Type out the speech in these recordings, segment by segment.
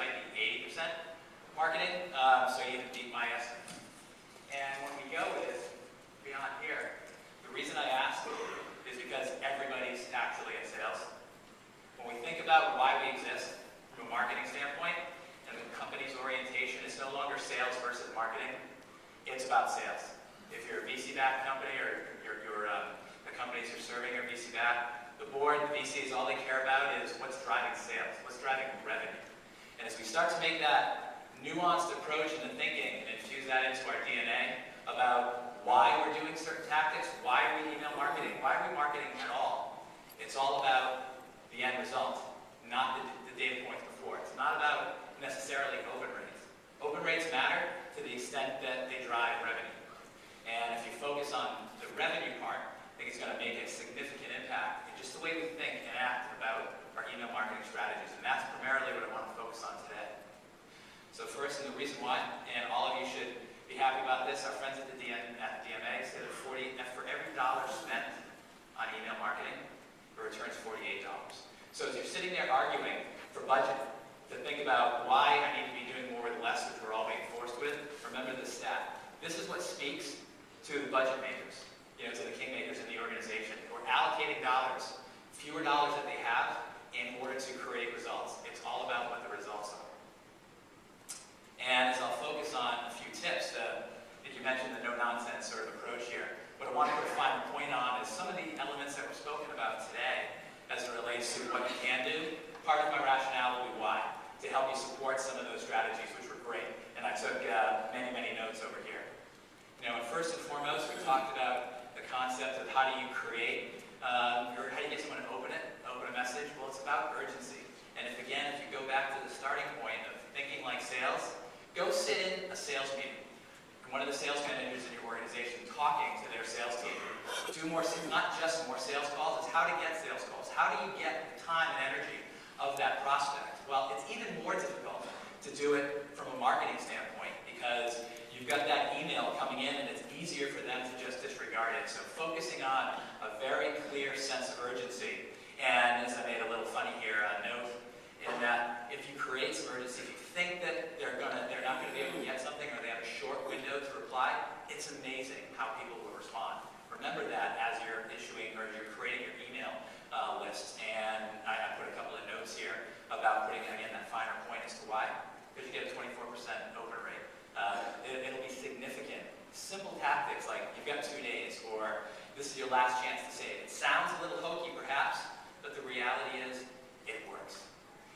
might be 80% marketing, so you even beat my estimate. And when we go with beyond here, the reason I asked is because everybody's actually in sales. When we think about why we exist from a marketing standpoint, and the company's orientation is no longer sales versus marketing, it's about sales. If you're a VC-backed company or the companies you're serving are VC-backed, the board, the VCs, all they care about is what's driving sales, what's driving revenue. And as we start to make that nuanced approach into thinking and infuse that into our DNA about why we're doing certain tactics, why are we email marketing, why are we marketing at all, it's all about the end result, not the data points before. It's not about necessarily open rates. Open rates matter to the extent that they drive revenue. And if you focus on the revenue part, I think it's going to make a significant impact in just the way we think and act about our email marketing strategies. And that's primarily what I want to focus on today. So first, and the reason why, and all of you should be happy about this, our friends at the DMA say that for every dollar spent on email marketing, it returns $48. So as you're sitting there arguing for budget, to think about why I need to be doing more with less, which we're all being forced with, remember this stat. This is what speaks to the budget makers, to the kingmakers in the organization. We're allocating dollars, fewer dollars that they have, in order to create results. It's all about what the results are. And as I'll focus on a few tips, that you mentioned the no-nonsense sort of approach here. What I want to put a final point on is some of the elements that were spoken about today as it relates to what you can do. Part of my rationale will be why, to help you support some of those strategies, which were great. And I took many notes over here. And first and foremost, we talked about the concept of how do you create, or how do you get someone to open a message? Well, it's about urgency. And if you go back to the starting point of thinking like sales, go sit in a sales meeting. And one of the sales managers in your organization talking to their sales team. Do more, not just more sales calls, it's how to get sales calls. How do you get the time and energy of that prospect? Well, it's even more difficult to do it from a marketing standpoint because you've got that email coming in and it's easier for them to just disregard it. So focusing on a very clear sense of urgency. And as I made a little funny here, note in that if you create some urgency, if you think that they're not going to be able to get something or they have a short window to reply, it's amazing how people will respond. Remember that as you're issuing or you're creating your email lists. And I put a couple of notes here about putting, again, that finer point as to why. Because you get a 24% open rate. It'll be significant. Simple tactics like you've got 2 days or this is your last chance to save. It sounds a little hokey perhaps, but the reality is it works.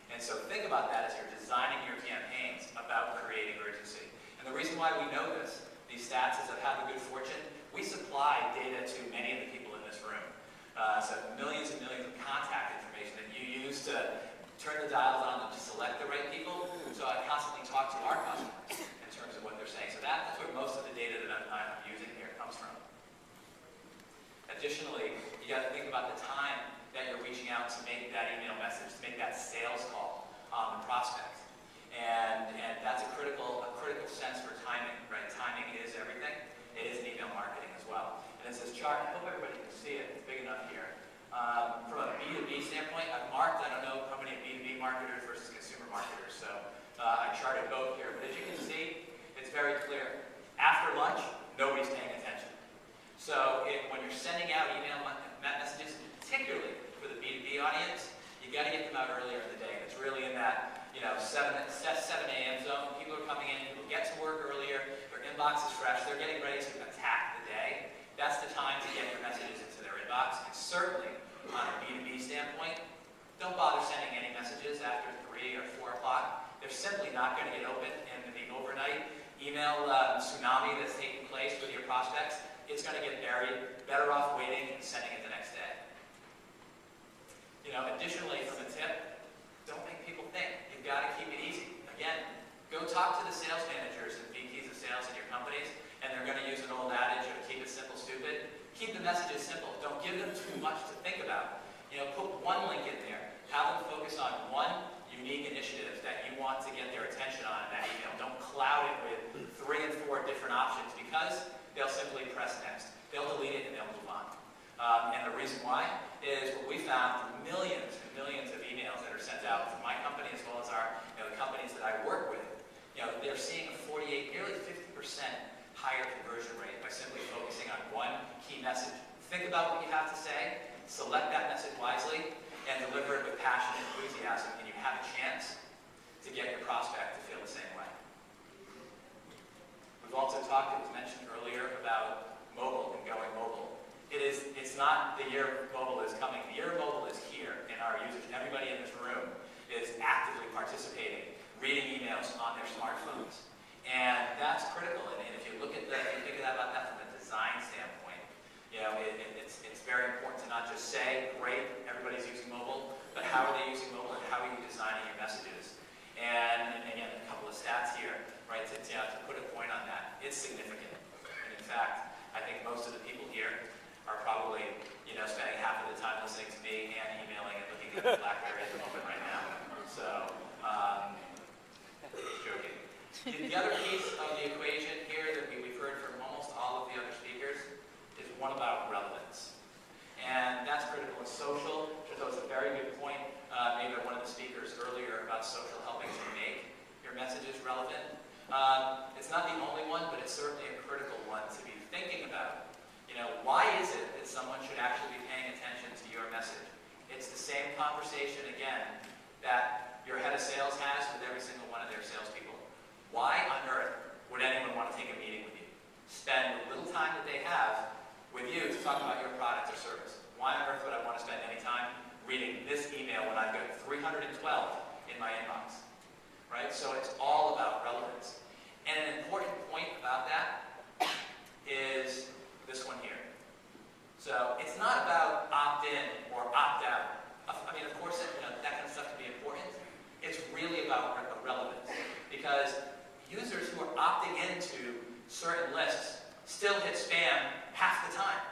And so think about that as you're designing your campaigns about creating urgency. And the reason why we know this, these stats, is I've had the good fortune. We supply data to many of the people in this room. So millions and millions of contact information that you use to turn the dials on to select the right people. So I constantly talk to our customers in terms of what they're saying. So that's where most of the data that I'm using here comes from. Additionally, you got to think about the time that you're reaching out to make that email message, to make that sales call on the prospect. And that's a critical sense for timing, right? Timing is everything. It is in email marketing as well. And it's this chart, I hope everybody can see it, it's big enough here. From a B2B standpoint, I've marked, I don't know how many B2B marketers versus consumer marketers, so I charted both here. But as you can see, it's very clear. After lunch, nobody's paying attention. So when you're sending out email messages, particularly for the B2B audience, you got to get them out earlier in the day. It's really in that 7 a.m. zone. People are coming in, people get to work earlier, their inbox is fresh, they're getting ready to attack the day. That's the time to get your messages into their inbox. And certainly, on a B2B standpoint, don't bother sending any messages after 3 or 4 o'clock. They're simply not going to get open in the overnight email tsunami that's taking place with your prospects. It's going to get buried. Better off waiting and sending it the next day. Additionally, from a tip, don't make people think. You've got to keep it easy. Again, go talk to the sales managers and VPs of sales in your companies, and they're going to use an old adage of keep it simple, stupid. Keep the messages simple. Don't give them too much to think about. Put one link in there. Have them focus on one unique initiative that you want to get their attention on in that email. Don't cloud it with 3 and 4 different options because they'll simply press next. They'll delete it and they'll move on. And the reason why is what we found through millions and millions of emails that are sent out from my company as well as the companies that they're seeing a 48, nearly 50% higher conversion rate by simply focusing on one key message. Think about what you have to say, select that message wisely, and deliver it with passion and enthusiasm, and you have a chance to get your prospect to feel the same way. We've also talked, it was mentioned earlier, about mobile and going mobile. It's not the year mobile is coming. The year mobile is here, and our users, everybody in this room, is actively participating, reading emails on their smartphones. And that's critical. And if you look at that, if you think about that from a design standpoint, it's very important to not just say, great, everybody's using mobile, but how are they using mobile and how are you designing your messages? And again, a couple of stats here, right, to put a point on that. It's significant. And in fact, I think most of the people here are probably, spending half of the time listening to me and emailing and looking at the BlackBerry at the moment right now. So, joking. The other piece of the equation here that we've heard from almost all of the other speakers is one about relevance. And that's critical in social. That was a very good point made by one of the speakers earlier about social helping to make your messages relevant. It's not the only one, but it's certainly a critical one to be thinking about. Why is it that someone should actually be paying attention to your message? It's the same conversation, again, that your head of sales has with every single one of their salespeople. Why on earth would anyone want to take a meeting with you? Spend the little time that they have with you to talk about your product or service. Why on earth would I want to spend any time reading this email when I've got 312 in my inbox? Right? So it's all about relevance. And an important point about that is this one here. So it's not about opt-in or opt-out. I mean, of course, that kind of stuff can be important. It's really about relevance. Because users who are opting into certain lists still hit spam half the time,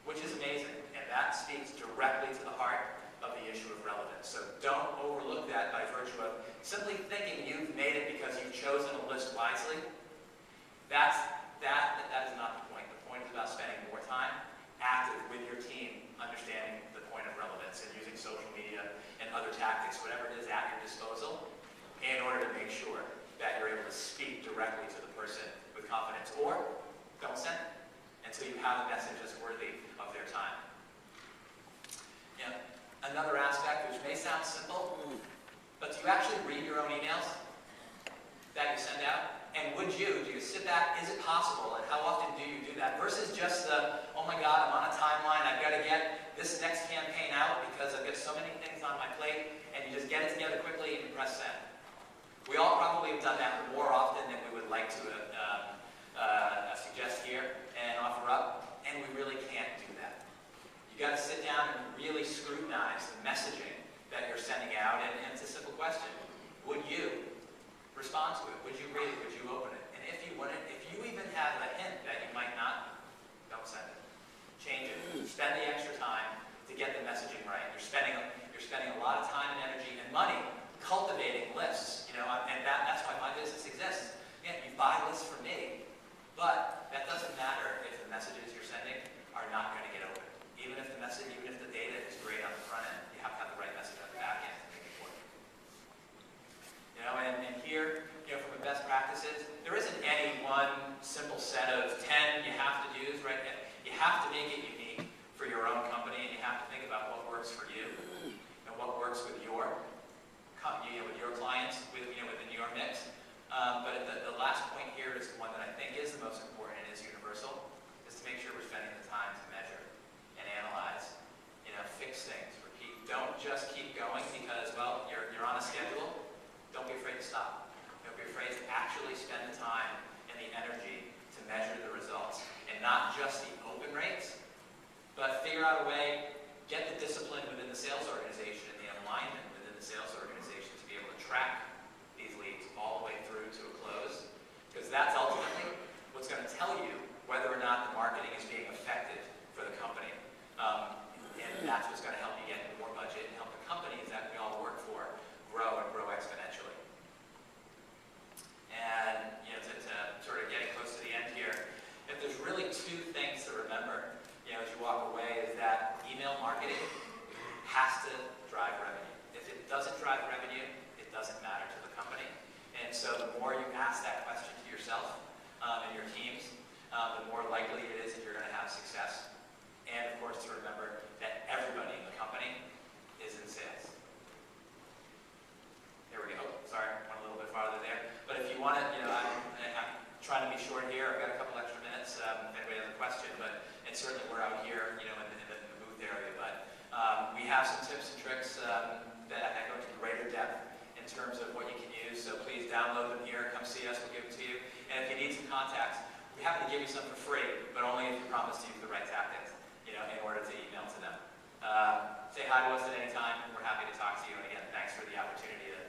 which is amazing. And that speaks directly to the heart of the issue of relevance. So don't overlook that by virtue of simply thinking you've made it because you've chosen a list wisely. That is not the point. The point is about spending more time active with your team, understanding the point of relevance and using social media and other tactics, whatever it is at your disposal, in order to make sure that you're able to speak directly to the person with confidence. Or don't send it until you have a message that's worthy of their time. Another aspect, which may sound simple, but do you actually read your own emails that you send out? And do you sit back, is it possible, and how often do you do that? Versus just the, oh my God, I'm on a timeline, I've got to get this next campaign out because I've got so many things on my plate, and you just get it together quickly and you press send. We all probably have done that more often than we would like to suggest here and offer up, and we really can't do that. You got to sit down and really scrutinize the messaging that you're sending out, and it's a simple question. Would you respond to it? Would you read it? Would you open it? And if you wouldn't, if you even have a hint that you might not, don't send it. Change it. Spend the extra time to get the messaging right. You're spending a lot of time and energy and money cultivating lists. And that's why my business exists. Yeah, you buy lists from me, but that doesn't matter if the messages you're sending are not going to get open. Even if the data is great on the front end, you have to have the right message on the back end to make it work. And here, from the best practices, there isn't any one simple set of 10 you have to use, right? You have to make it unique for your own company, and you have to think about what works for you and what works with your clients, within your mix. But the last point here is the one that I think is the most important and is universal, is to make sure we're spending the time to measure and analyze, fix things, repeat. Don't just keep going because, well, you're on a schedule. Don't be afraid to stop. Don't be afraid to actually spend the time and the energy to measure the results. And not just the open rates, but figure out a way, get the discipline within the sales organization and the alignment within the sales organization to be able to track these leads all the way through to a close. Because that's ultimately what's going to tell you whether or not the marketing is being effective for the company. And that's what's going to help you get more budget and help the companies that we all work for grow and grow exponentially. And to sort of getting close to the end here, if there's really two things to remember, as you walk away, is that email marketing has to drive revenue. If it doesn't drive revenue, it doesn't matter. more you ask that question to yourself and your teams, the more likely it is that you're going to have success. And of course, to remember that everybody in the company is in sales. There we go. Sorry, went a little bit farther there. But if you want to, I'm trying to be short here. I've got a couple extra minutes if anybody has a question. And certainly we're out here, in the booth area. But we have some tips and tricks that go into greater depth in terms of what you can use. So please download them here. Come see us. We'll give them to you. And if you need some contacts, we happen to give you some for free, but only if you promise to use the right tactics, in order to email to them. Say hi to us at any time. We're happy to talk to you. And again, thanks for the opportunity to